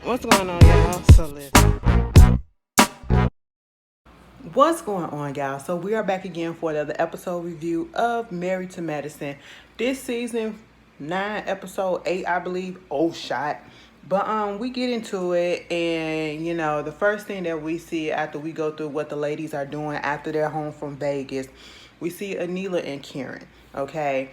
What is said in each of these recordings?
What's going on, y'all? What's going on, y'all? So we are back again for another episode review of Married to Medicine. This season 9, episode 8, I believe. Oh, shot. But we get into it, and the first thing that we see after we go through what the ladies are doing after they're home from Vegas, we see Anila and Karen. Okay.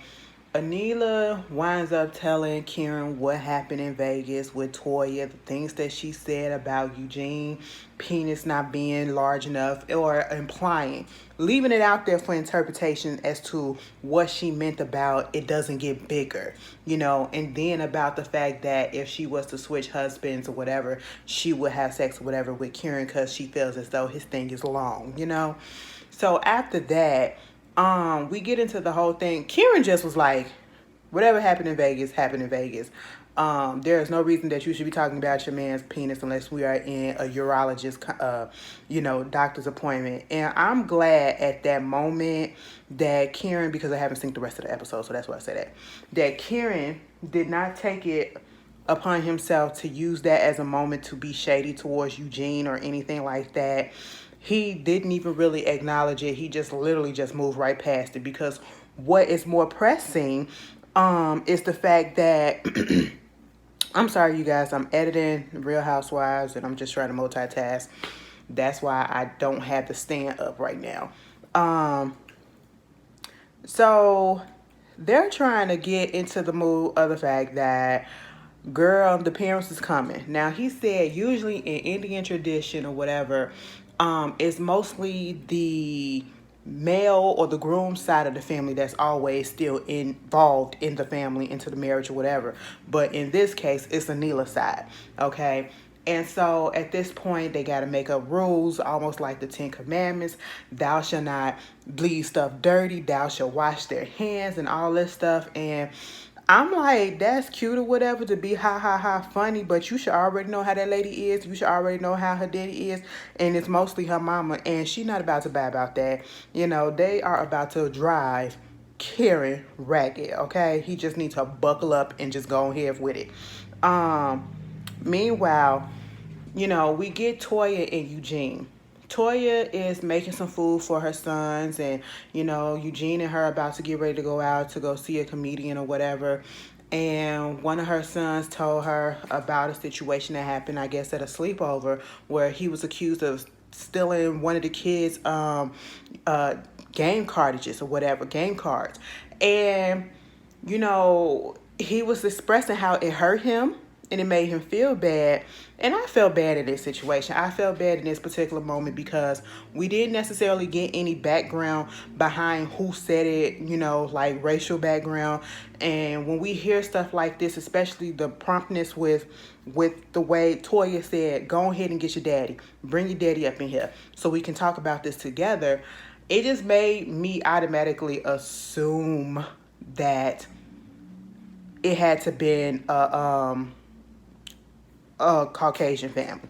Anila winds up telling Karen what happened in Vegas with Toya, the things that she said about Eugene penis not being large enough, or implying, leaving it out there for interpretation as to what she meant about it doesn't get bigger, and then about the fact that if she was to switch husbands or whatever, she would have sex or whatever with Karen because she feels as though his thing is long. So after that, we get into the whole thing. Kieran just was like, whatever happened in Vegas happened in Vegas. There is no reason that you should be talking about your man's penis unless we are in a urologist, doctor's appointment. And I'm glad at that moment that Kieran, because I haven't seen the rest of the episode, so that's why I say that Kieran did not take it upon himself to use that as a moment to be shady towards Eugene or anything like that. He didn't even really acknowledge it. He just literally just moved right past it, because what is more pressing is the fact that I'm sorry, you guys, I'm editing Real Housewives and I'm just trying to multitask. That's why I don't have the stand up right now. So they're trying to get into the mood of the fact that, girl, the parents is coming. Now, he said usually in Indian tradition or whatever, it's mostly the male or the groom side of the family that's always still involved in the family, into the marriage or whatever. But in this case, it's Anila's side, okay? And so at this point, they got to make up rules, almost like the 10 Commandments. Thou shalt not leave stuff dirty. Thou shalt wash their hands and all this stuff. And I'm like, that's cute or whatever to be ha ha ha funny, but you should already know how that lady is. You should already know how her daddy is. And it's mostly her mama. And she's not about to buy about that. They are about to drive Karen ragged, okay? He just needs to buckle up and just go ahead with it. Meanwhile, we get Toya and Eugene. Toya is making some food for her sons, and Eugene and her about to get ready to go out to go see a comedian or whatever. And one of her sons told her about a situation that happened, I guess, at a sleepover, where he was accused of stealing one of the kids' game cartridges or whatever, game cards. And he was expressing how it hurt him and it made him feel bad. And I felt bad in this situation. I felt bad in this particular moment because we didn't necessarily get any background behind who said it, like racial background. And when we hear stuff like this, especially the promptness with the way Toya said, go ahead and get your daddy. Bring your daddy up in here so we can talk about this together. It just made me automatically assume that it had to been a Caucasian family,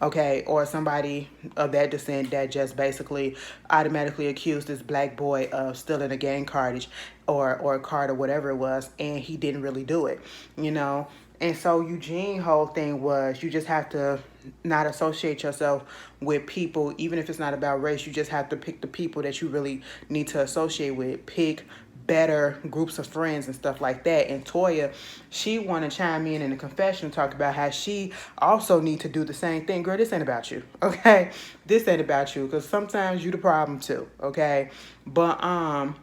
okay, or somebody of that descent that just basically automatically accused this black boy of stealing a game cartridge or a card or whatever it was, and he didn't really do it, And so Eugene's whole thing was, you just have to not associate yourself with people, even if it's not about race. You just have to pick the people that you really need to associate with. Pick better groups of friends and stuff like that. And Toya, she want to chime in the confession, talk about how she also need to do the same thing. Girl, this ain't about you, okay? This ain't about you, because sometimes you the problem too, okay? But I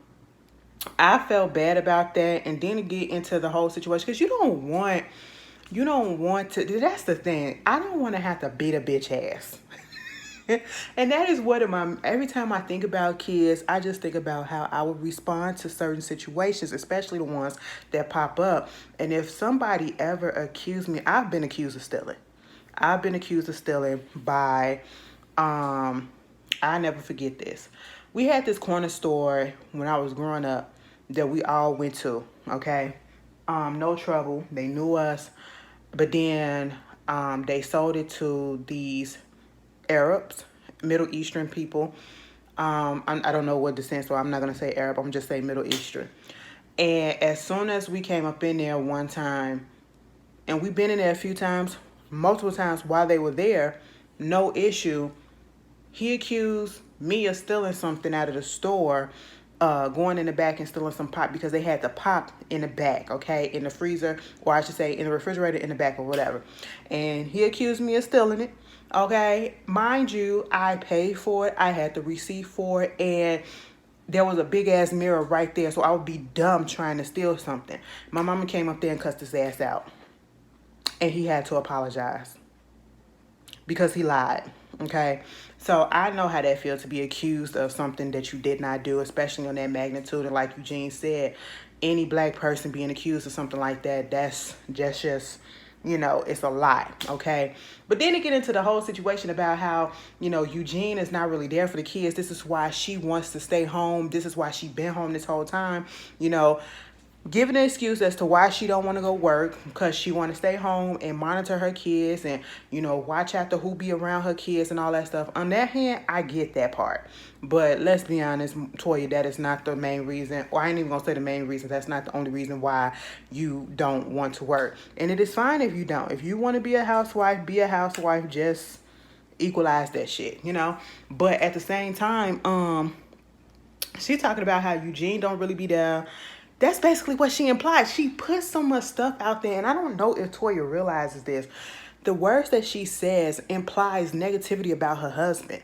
felt bad about that. And then to get into the whole situation, because you don't want to, that's the thing, I don't want to have to beat a bitch ass. And that is what every time I think about kids, I just think about how I would respond to certain situations, especially the ones that pop up. And if somebody ever accused me, I've been accused of stealing. I've been accused of stealing by, I never forget this. We had this corner store when I was growing up that we all went to, okay? No trouble. They knew us. But then they sold it to these Arabs, Middle Eastern people. I don't know what descent, so I'm not going to say Arab. I'm just saying Middle Eastern. And as soon as we came up in there one time, and we've been in there a few times, multiple times while they were there, no issue. He accused me of stealing something out of the store, going in the back and stealing some pop because they had the pop in the back, okay, in the freezer, or I should say in the refrigerator in the back or whatever. And he accused me of stealing it, okay. Mind you, I paid for it. I had the receipt for it, and there was a big ass mirror right there, so I would be dumb trying to steal something. My mama came up there and cussed his ass out, and he had to apologize because he lied. Okay, so I know how that feels to be accused of something that you did not do, especially on that magnitude. And like Eugene said, any black person being accused of something like that, that's just, you know, it's a lie. Okay, but then to get into the whole situation about how, you know, Eugene is not really there for the kids. This is why she wants to stay home. This is why she been home this whole time. You know, giving an excuse as to why she don't want to go work, because she want to stay home and monitor her kids and, you know, watch after who be around her kids and all that stuff. On that hand, I get that part. But let's be honest, Toya, that is not the main reason, or I ain't even going to say the main reason. That's not the only reason why you don't want to work. And it is fine if you don't. If you want to be a housewife, be a housewife. Just equalize that shit, you know? But at the same time, she talking about how Eugene don't really be there. That's basically what she implied. She put so much stuff out there, and I don't know if Toya realizes this. The words that she says implies negativity about her husband.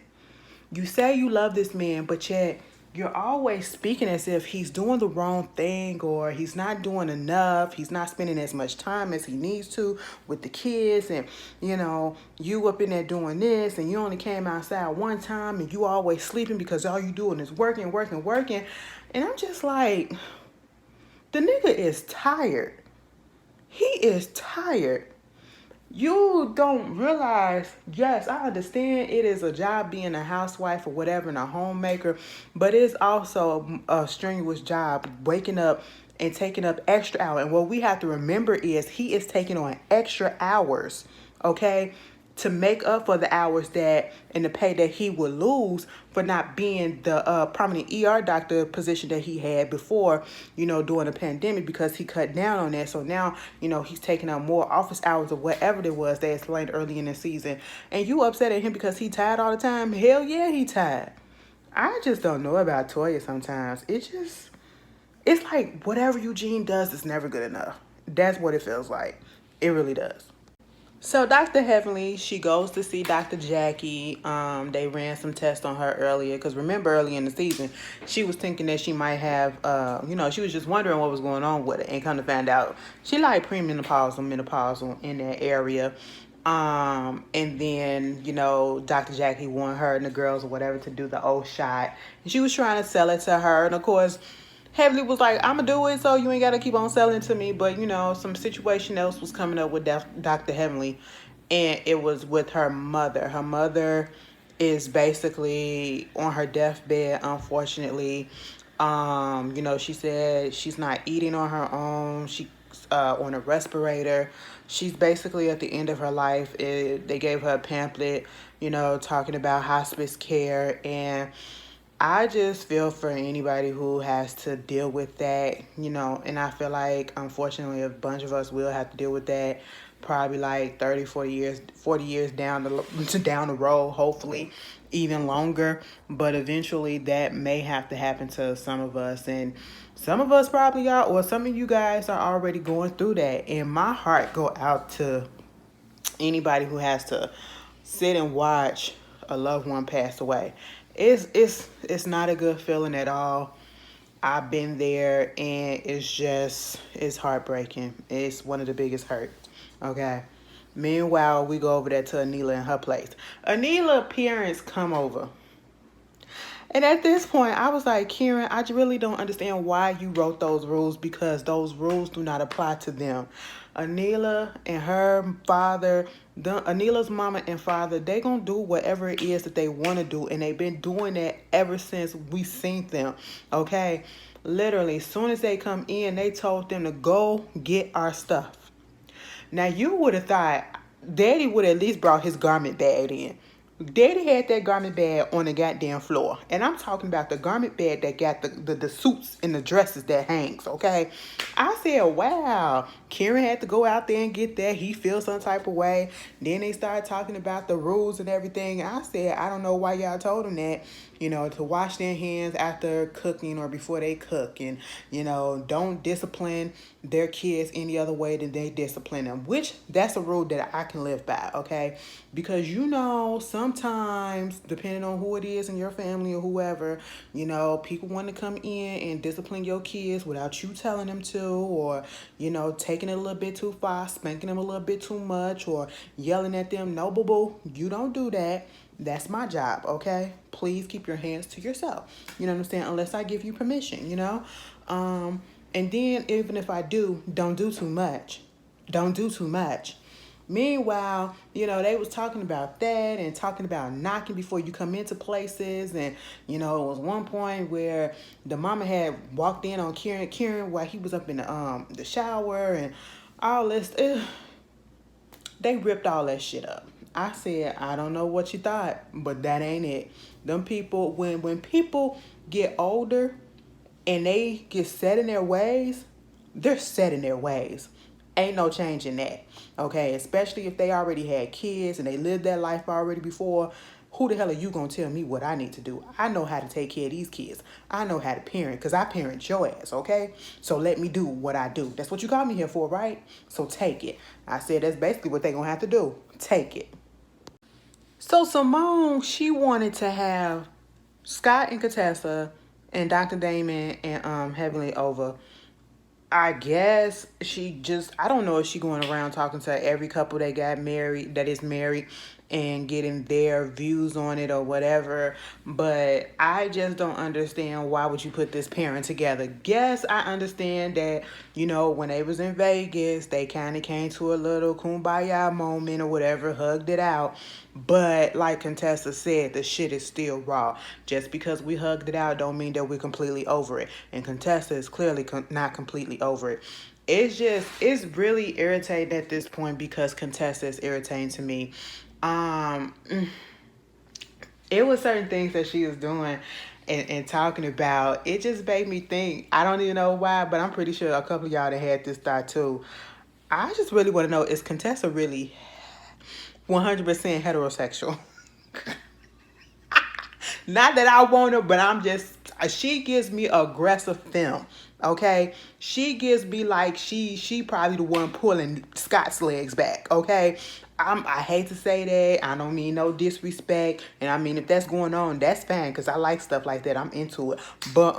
You say you love this man, but yet you're always speaking as if he's doing the wrong thing, or he's not doing enough. He's not spending as much time as he needs to with the kids. And, you know, you up in there doing this, and you only came outside one time, and you always sleeping because all you doing is working. And I'm just like, the nigga is tired. He is tired. You don't realize, yes, I understand it is a job being a housewife or whatever and a homemaker, but it's also a strenuous job, waking up and taking up extra hours. And what we have to remember is he is taking on extra hours, okay, to make up for the hours that and the pay that he would lose for not being the prominent ER doctor position that he had before, you know, during the pandemic, because he cut down on that. So now, you know, he's taking out more office hours or whatever it was they explained early in the season. And you upset at him because he tired all the time? Hell yeah, he tired. I just don't know about Toya sometimes. It's like whatever Eugene does is never good enough. That's what it feels like. It really does. So Dr. Heavenly, she goes to see Dr. Jackie. They ran some tests on her earlier, because remember early in the season, she was thinking that she might have, you know, she was just wondering what was going on with it, and come to find out she like menopausal in that area. And then, you know, Dr. Jackie wanted her and the girls or whatever to do the old shot, and she was trying to sell it to her, and of course, Heavenly was like, I'm going to do it, so you ain't got to keep on selling to me. But, you know, some situation else was coming up with Dr. Heavenly, and it was with her mother. Her mother is basically on her deathbed, unfortunately. You know, she said she's not eating on her own. She's on a respirator. She's basically at the end of her life. They gave her a pamphlet, you know, talking about hospice care, and I just feel for anybody who has to deal with that, you know, and I feel like, unfortunately, a bunch of us will have to deal with that probably like 30, 40 years down the road, hopefully even longer. But eventually that may have to happen to some of us, and some of us probably are, or some of you guys are already going through that. And my heart go out to anybody who has to sit and watch a loved one pass away. It's not a good feeling at all. I've been there, and it's heartbreaking. It's one of the biggest hurts. Okay. Meanwhile, we go over there to Anila and her place. Anila parents come over. And at this point, I was like, Karen, I really don't understand why you wrote those rules, because those rules do not apply to them. Anila and her father, Anila's mama and father, they gonna do whatever it is that they want to do, and they've been doing that ever since we seen them. Okay, literally, as soon as they come in, they told them to go get our stuff. Now you would have thought Daddy would at least brought his garment bag in. Daddy had that garment bag on the goddamn floor. And I'm talking about the garment bag that got the suits and the dresses that hangs, okay? I said, wow, Kieran had to go out there and get that. He feels some type of way. Then they started talking about the rules and everything. I said, I don't know why y'all told them that, to wash their hands after cooking or before they cook. And, don't discipline their kids any other way than they discipline them. Which, that's a rule that I can live by, okay? Because, sometimes, depending on who it is in your family or whoever, people want to come in and discipline your kids without you telling them to, or, taking it a little bit too far, spanking them a little bit too much, or yelling at them. No, boo-boo, you don't do that. That's my job, okay? Please keep your hands to yourself. You know what I'm saying? Unless I give you permission, And then even if I do, don't do too much. Don't do too much. Meanwhile, they was talking about that and talking about knocking before you come into places. And, it was one point where the mama had walked in on Kieran while he was up in the shower and all this. They ripped all that shit up. I said, I don't know what you thought, but that ain't it. Them people, when people get older and they get set in their ways, they're set in their ways. Ain't no change in that, okay? Especially if they already had kids and they lived that life already before. Who the hell are you going to tell me what I need to do? I know how to take care of these kids. I know how to parent because I parent your ass, okay? So let me do what I do. That's what you called me here for, right? So take it. I said that's basically what they're going to have to do. Take it. So Simone, she wanted to have Scott and Contessa and Dr. Damon and Heavenly over. I guess I don't know if she going around talking to every couple that is married and getting their views on it or whatever. But I just don't understand why would you put this pairing together. Guess I understand that, when they was in Vegas, they kind of came to a little kumbaya moment or whatever, hugged it out. But like Contessa said, the shit is still raw. Just because we hugged it out don't mean that we're completely over it. And Contessa is clearly not completely over it. It's really irritating at this point because Contessa is irritating to me. It was certain things that she was doing and talking about. It just made me think. I don't even know why, but I'm pretty sure a couple of y'all that had this thought too. I just really want to know, is Contessa really 100% heterosexual? Not that I want her, but she gives me aggressive femme. Okay, she gives me like she probably the one pulling Scott's legs back. Okay, I hate to say that. I don't mean no disrespect, and I mean if that's going on, that's fine because I like stuff like that. I'm into it, but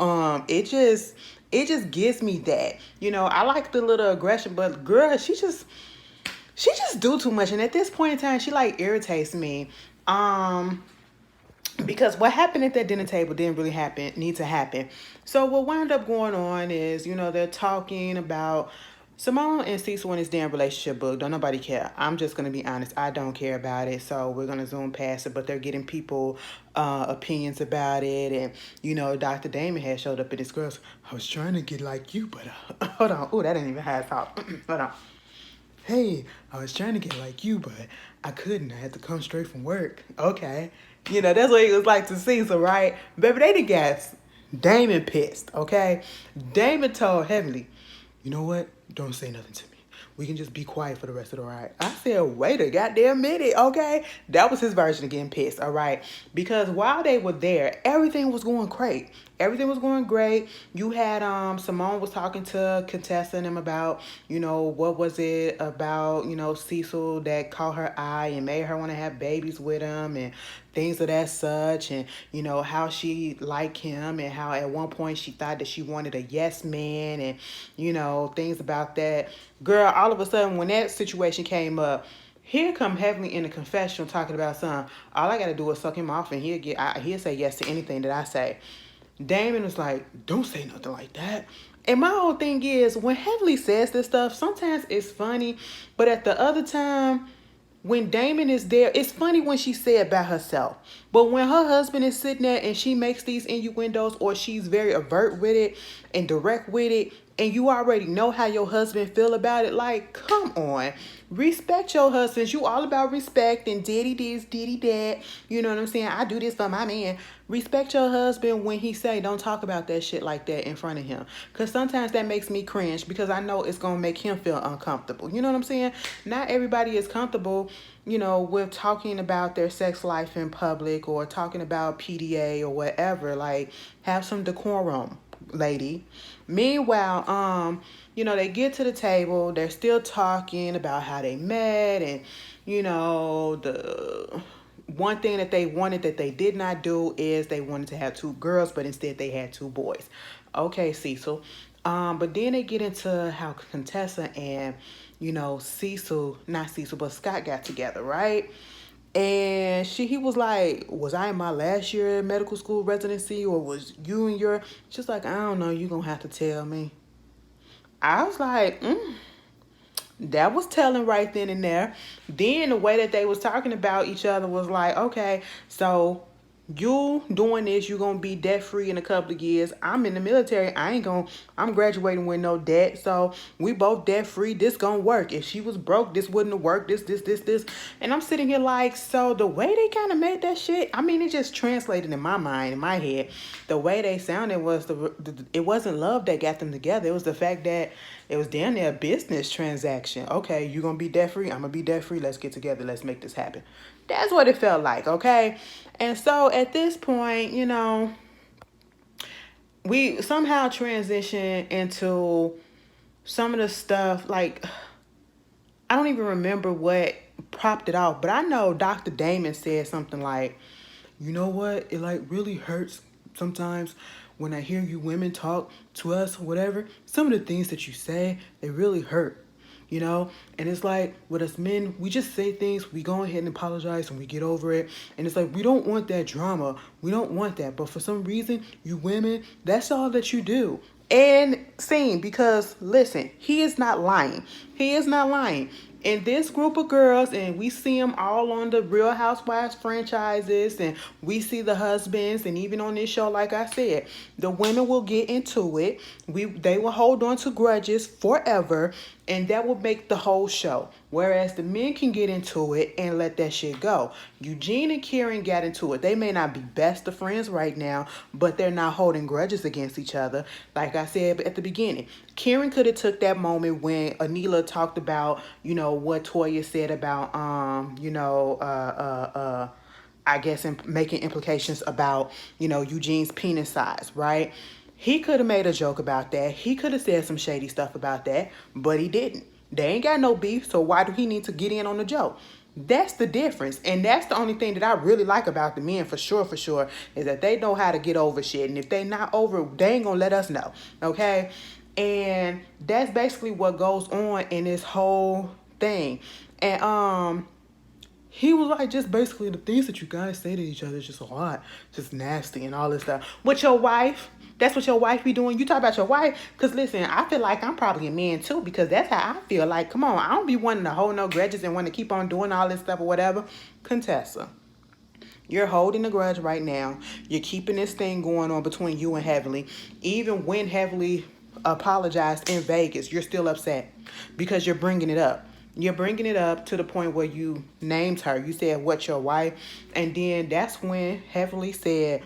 it just gives me that. I like the little aggression, but girl, she just do too much, and at this point in time, she like irritates me. Because what happened at that dinner table didn't really need to happen. So what wound up going on is, they're talking about Simone and Cecil in this damn relationship book. Don't nobody care. I'm just going to be honest. I don't care about it. So we're going to zoom past it. But they're getting people opinions about it. And, Dr. Damon had showed up at this girl's. I was trying to get like you, but hold on. Oh, that ain't even how I talk. Hold on. Hey, I was trying to get like you, but I couldn't. I had to come straight from work. Okay. That's what it was like to Cecil, right? Baby, they done got Damon pissed, okay? Damon told Heavenly, you know what? Don't say nothing to me. We can just be quiet for the rest of the ride. I said, wait a goddamn minute, okay? That was his version of getting pissed, all right? Because while they were there, everything was going great. Everything was going great. You had Simone was talking to Contessa and them about, what was it about, Cecil that caught her eye and made her want to have babies with him and things of that such, and how she liked him and how at one point she thought that she wanted a yes man and things about that. Girl, all of a sudden when that situation came up, here come Heavenly in the confessional talking about something. All I gotta do is suck him off and he'll say yes to anything that I say. Damon was like, don't say nothing like that. And my whole thing is, when Heavenly says this stuff, sometimes it's funny, but at the other time, when Damon is there, it's funny when she said it by herself. But when her husband is sitting there and she makes these innuendos or she's very overt with it and direct with it, and you already know how your husband feel about it. Like, come on. Respect your husbands. You all about respect and diddy this, diddy that. You know what I'm saying? I do this for my man. Respect your husband when he say don't talk about that shit like that in front of him. Because sometimes that makes me cringe because I know it's going to make him feel uncomfortable. You know what I'm saying? Not everybody is comfortable, with talking about their sex life in public or talking about PDA or whatever. Like, have some decorum, lady. Meanwhile, they get to the table, they're still talking about how they met and, the one thing that they wanted that they did not do is they wanted to have two girls, but instead they had two boys. Okay, Cecil. But then they get into how Contessa and, not Cecil, but Scott got together, right? And he was like, was I in my last year medical school residency or was you in your, she's like, I don't know, you gonna have to tell me. I was like, that was telling right then and there. Then the way that they was talking about each other was like, okay, so you doing this, you're gonna be debt free in a couple of years. I'm in the military. I'm graduating with no debt. So we both debt free. This gonna work. If she was broke, this wouldn't have worked. This. And I'm sitting here like, so the way they kind of made that shit, I mean, it just translated in my mind, in my head. The way they sounded was it wasn't love that got them together. It was the fact that it was damn near a business transaction. Okay, you gonna be debt free. I'm gonna be debt free. Let's get together. Let's make this happen. That's what it felt like, okay? And so at this point, we somehow transition into some of the stuff, like, I don't even remember what propped it off, but I know Dr. Damon said something like, you know what, it like really hurts sometimes when I hear you women talk to us, whatever. Some of the things that you say, they really hurt. And it's like with us men, we just say things, we go ahead and apologize and we get over it. And it's like, we don't want that drama. We don't want that. But for some reason, you women, that's all that you do. And scene, because listen, he is not lying. He is not lying. In this group of girls, and we see them all on the Real Housewives franchises, and we see the husbands, and even on this show, like I said, the women will get into it. They will hold on to grudges forever, and that will make the whole show. Whereas the men can get into it and let that shit go. Eugene and Karen got into it. They may not be best of friends right now, but they're not holding grudges against each other. Like I said at the beginning, Karen could have took that moment when Anila talked about, what Toya said about, I guess making implications about, Eugene's penis size, right? He could have made a joke about that. He could have said some shady stuff about that, but he didn't. They ain't got no beef, so why do he need to get in on the joke? That's the difference. And that's the only thing that I really like about the men, for sure, is that they know how to get over shit. And if they not over, they ain't gonna let us know, okay? And that's basically what goes on in this whole thing. And he was like, just basically the things that you guys say to each other is just a lot, just nasty and all this stuff. With your wife, that's what your wife be doing. You talk about your wife, because listen, I feel like I'm probably a man too, because that's how I feel. Like, come on, I don't be wanting to hold no grudges and want to keep on doing all this stuff or whatever. Contessa, you're holding a grudge right now. You're keeping this thing going on between you and Heavenly. Even when Heavenly apologized in Vegas, you're still upset because you're bringing it up. You're bringing it up to the point where you named her. You said, what's your wife? And then that's when Heavenly said,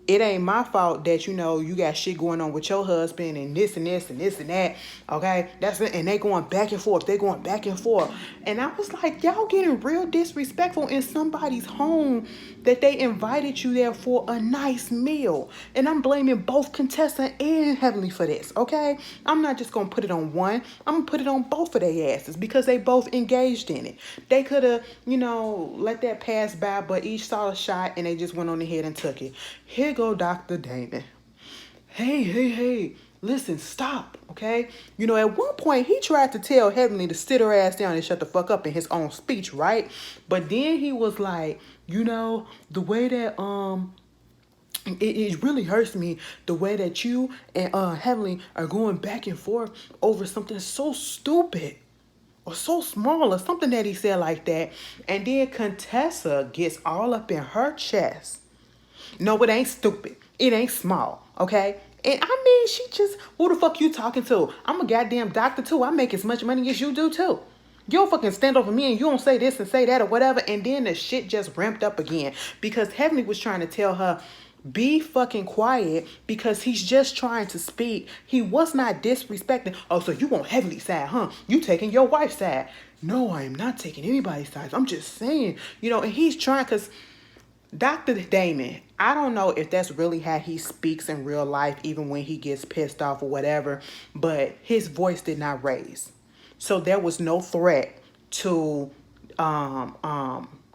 it ain't my fault that, you got shit going on with your husband and this and this and this and that. Okay? That's it. And they going back and forth. They going back and forth. And I was like, y'all getting real disrespectful in somebody's home that they invited you there for a nice meal. And I'm blaming both Contessa and Heavenly for this. Okay? I'm not just going to put it on one. I'm going to put it on both of their asses because they both engaged in it. They could have, let that pass by, but each saw a shot and they just went on ahead and took it. Here go Dr. Damon. Hey, listen, stop, okay? At one point, he tried to tell Heavenly to sit her ass down and shut the fuck up in his own speech, right? But then he was like, the way that, it really hurts me the way that you and Heavenly are going back and forth over something so stupid or so small or something that he said like that. And then Contessa gets all up in her chest. No, it ain't stupid. It ain't small, okay? And I mean, she just, who the fuck you talking to? I'm a goddamn doctor too. I make as much money as you do too. You don't fucking stand over me and you don't say this and say that or whatever. And then the shit just ramped up again because Heavenly was trying to tell her, be fucking quiet because he's just trying to speak. He was not disrespecting. Oh, so you want Heavenly's side, huh? You taking your wife's side. No, I am not taking anybody's side. I'm just saying, and he's trying because Dr. Damon, I don't know if that's really how he speaks in real life, even when he gets pissed off or whatever, but his voice did not raise. So there was no threat to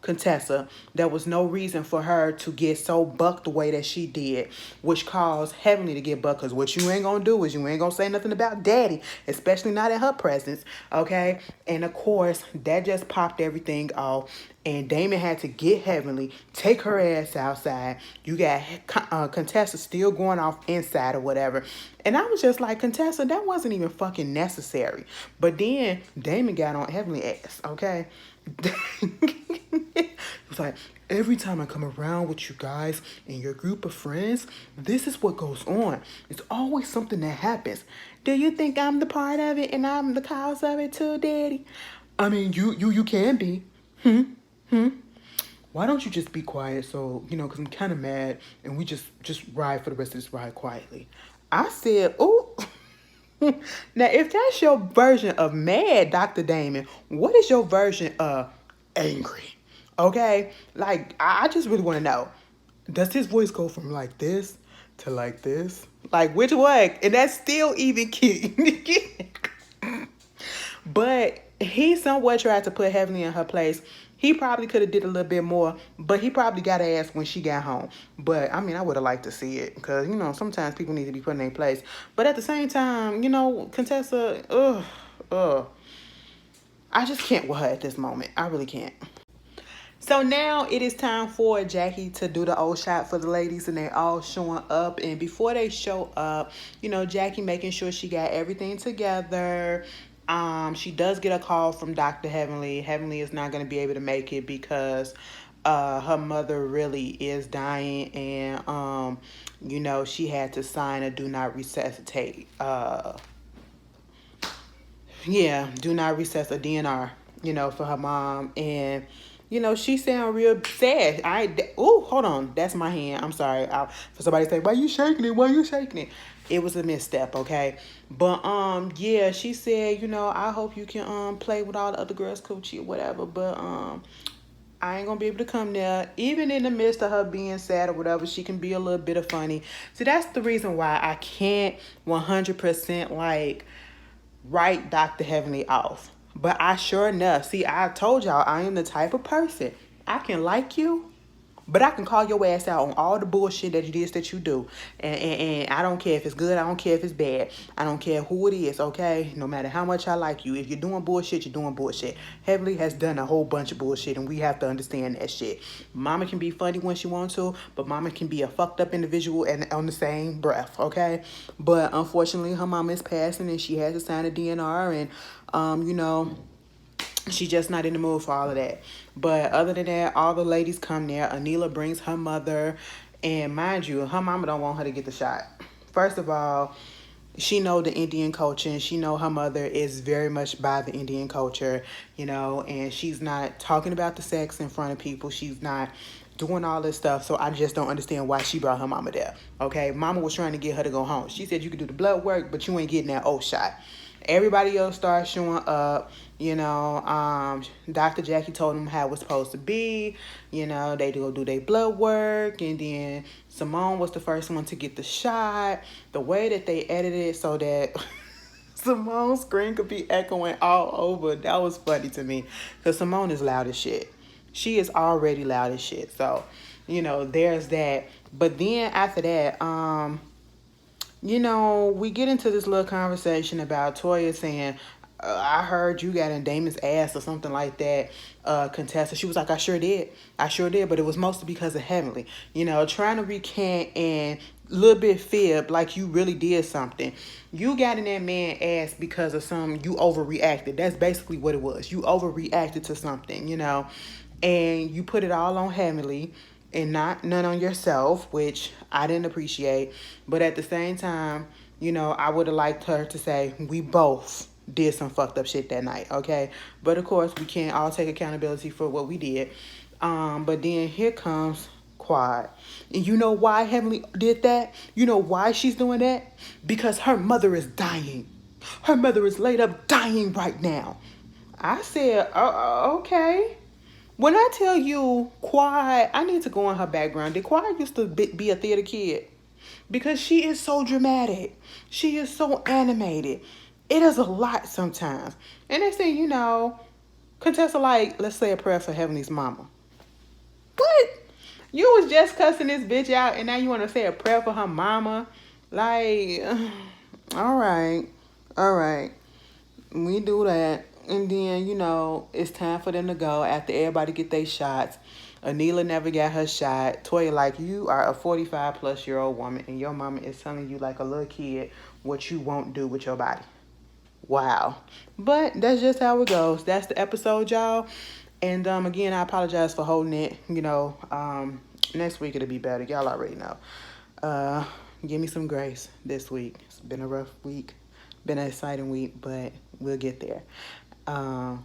Contessa. There was no reason for her to get so bucked the way that she did, which caused Heavenly to get bucked. Because what you ain't gonna do is you ain't gonna say nothing about Daddy, especially not in her presence, okay? And of course, that just popped everything off. And Damon had to get Heavenly, take her ass outside. You got Contessa still going off inside or whatever. And I was just like, Contessa, that wasn't even fucking necessary. But then Damon got on Heavenly ass, okay? It was like, every time I come around with you guys and your group of friends, this is what goes on. It's always something that happens. Do you think I'm the part of it and I'm the cause of it too, Daddy? I mean, you can be. Why don't you just be quiet? So, because I'm kind of mad and we just ride for the rest of this ride quietly. I said, oh. Now, if that's your version of mad, Dr. Damon, what is your version of angry? Okay? Like, I just really want to know. Does his voice go from like this to like this? Like, which way? And that's still even cute. But he somewhat tried to put Heavenly in her place. He probably could have did a little bit more, but he probably got her ass when she got home. But, I mean, I would have liked to see it because, sometimes people need to be put in their place. But at the same time, Contessa, I just can't with her at this moment. I really can't. So now it is time for Jackie to do the old shot for the ladies, and they're all showing up. And before they show up, Jackie making sure she got everything together. She does get a call from Dr. Heavenly. Heavenly is not going to be able to make it because her mother really is dying, and she had to sign a do not resuscitate. Do not resuscitate a DNR, for her mom. And she sound real sad. Hold on, that's my hand. I'm sorry. For somebody to say, why you shaking it? Why you shaking it? It was a misstep, okay? But she said, I hope you can play with all the other girls' coochie or whatever. But I ain't gonna be able to come there. Even in the midst of her being sad or whatever, she can be a little bit of funny. So that's the reason why I can't 100% write Dr. Heavenly off. But I sure enough, see, I told y'all I am the type of person. I can like you, but I can call your ass out on all the bullshit that it is that you do. And I don't care if it's good. I don't care if it's bad. I don't care who it is, okay? No matter how much I like you. If you're doing bullshit, you're doing bullshit. Heavenly has done a whole bunch of bullshit, and we have to understand that shit. Mama can be funny when she wants to, but mama can be a fucked up individual and on the same breath, okay? But unfortunately, her mama is passing, and she has to sign a DNR, and, she's just not in the mood for all of that. But other than that, all the ladies come there. Anila brings her mother. And mind you, her mama don't want her to get the shot. First of all, she know the Indian culture. And she know her mother is very much by the Indian culture. And she's not talking about the sex in front of people. She's not doing all this stuff. So I just don't understand why she brought her mama there. Okay? Mama was trying to get her to go home. She said you could do the blood work, but you ain't getting that old shot. Everybody else started showing up. Dr. Jackie told them how it was supposed to be. They go do their blood work. And then Simone was the first one to get the shot. The way that they edited it so that Simone's screen could be echoing all over. That was funny to me. Because Simone is loud as shit. She is already loud as shit. So, there's that. But then after that, we get into this little conversation about Toya saying, I heard you got in Damon's ass or something like that, Contessa. She was like, I sure did, but it was mostly because of Heavenly. Trying to recant and a little bit fib like you really did something. You got in that man's ass because of you overreacted. That's basically what it was. You overreacted to something, and you put it all on Heavenly. and not none on yourself, which I didn't appreciate. But at the same time, I would have liked her to say, we both did some fucked up shit that night, okay? But of course, we can't all take accountability for what we did. But then here comes Quad. And you know why Heavenly did that? You know why she's doing that? Because her mother is dying. Her mother is laid up dying right now. I said, okay. When I tell you Quad, I need to go on her background. Did Quad used to be a theater kid? Because she is so dramatic. She is so animated. It is a lot sometimes. And they say, Contessa, like, let's say a prayer for Heavenly's mama. What? You was just cussing this bitch out and now you want to say a prayer for her mama? Like, all right. All right. We do that. And then, it's time for them to go after everybody get their shots. Anila never got her shot. Toya, like, you are a 45 plus year old woman and your mama is telling you like a little kid what you won't do with your body. Wow. But that's just how it goes. That's the episode, y'all. And again, I apologize for holding it. Next week it'll be better. Y'all already know. Give me some grace this week. It's been a rough week. Been an exciting week, but we'll get there. Well,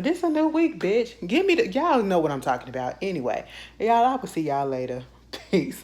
this a new week, bitch. Y'all know what I'm talking about. Anyway, y'all, I will see y'all later. Peace.